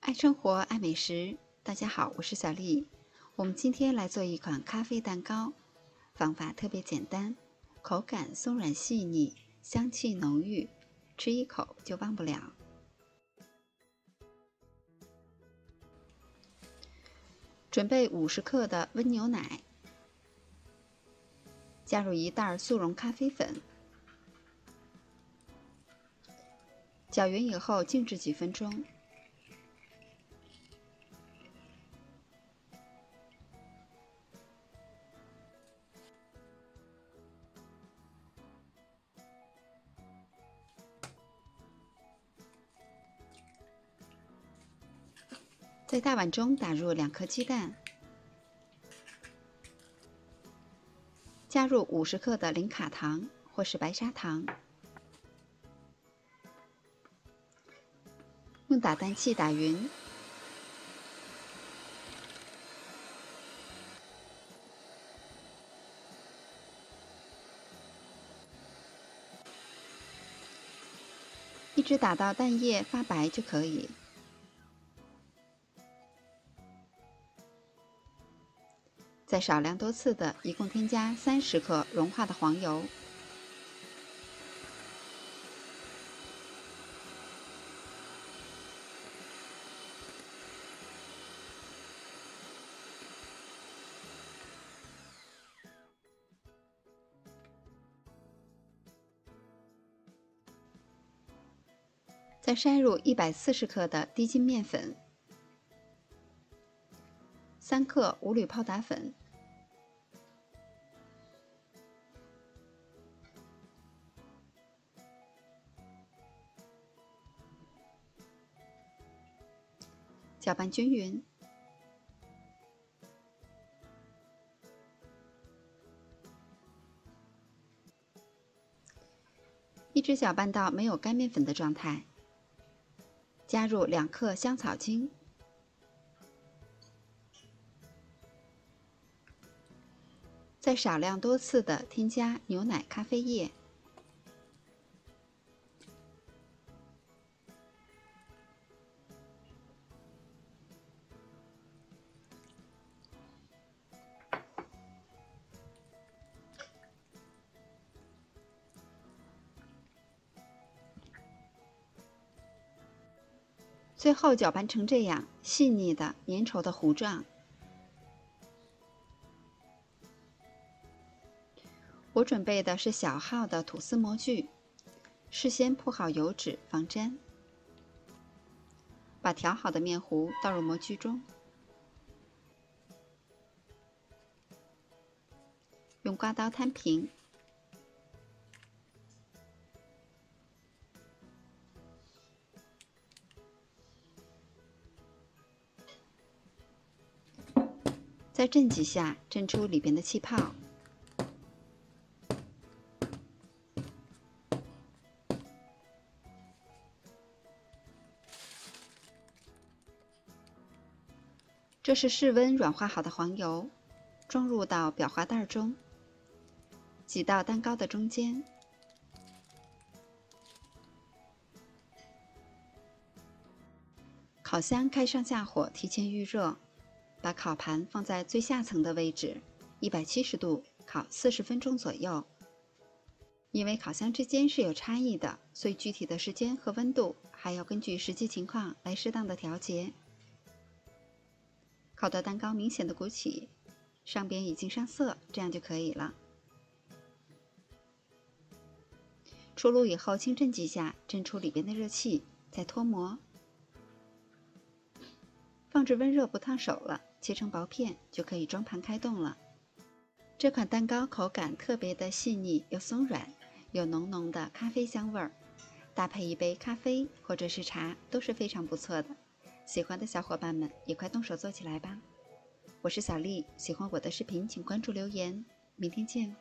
爱生活，爱美食。大家好，我是小丽。我们今天来做一款咖啡蛋糕，方法特别简单，口感松软细腻，香气浓郁，吃一口就忘不了。准备50克的温牛奶，加入1袋速溶咖啡粉，搅匀以后静置几分钟。在大碗中打入2颗鸡蛋，加入50克的零卡糖或是白砂糖，用打蛋器打匀。一直打到蛋液发白就可以。再少量多次的一共添加30克融化的黄油，再筛入140克的低筋面粉，3克无铝泡打粉，搅拌均匀。一直搅拌到没有干面粉的状态，加入2克香草精，再少量多次的添加牛奶、咖啡液，最后搅拌成这样细腻的粘稠的糊状。我准备的是小号的吐司模具，事先铺好油纸防粘。把调好的面糊倒入模具中，用刮刀摊平。再震几下，震出里边的气泡。这是室温软化好的黄油，装入到裱花袋中，挤到蛋糕的中间。烤箱开上下火，提前预热。把烤盘放在最下层的位置，170度烤40分钟左右。因为烤箱之间是有差异的，所以具体的时间和温度还要根据实际情况来适当的调节。烤的蛋糕明显的鼓起，上边已经上色，这样就可以了。出炉以后轻震几下，震出里边的热气，再脱模。放置温热不烫手了，切成薄片就可以装盘开动了。这款蛋糕口感特别的细腻又松软，有浓浓的咖啡香味儿，搭配一杯咖啡或者是茶都是非常不错的。喜欢的小伙伴们也快动手做起来吧！我是小丽，喜欢我的视频请关注留言，明天见。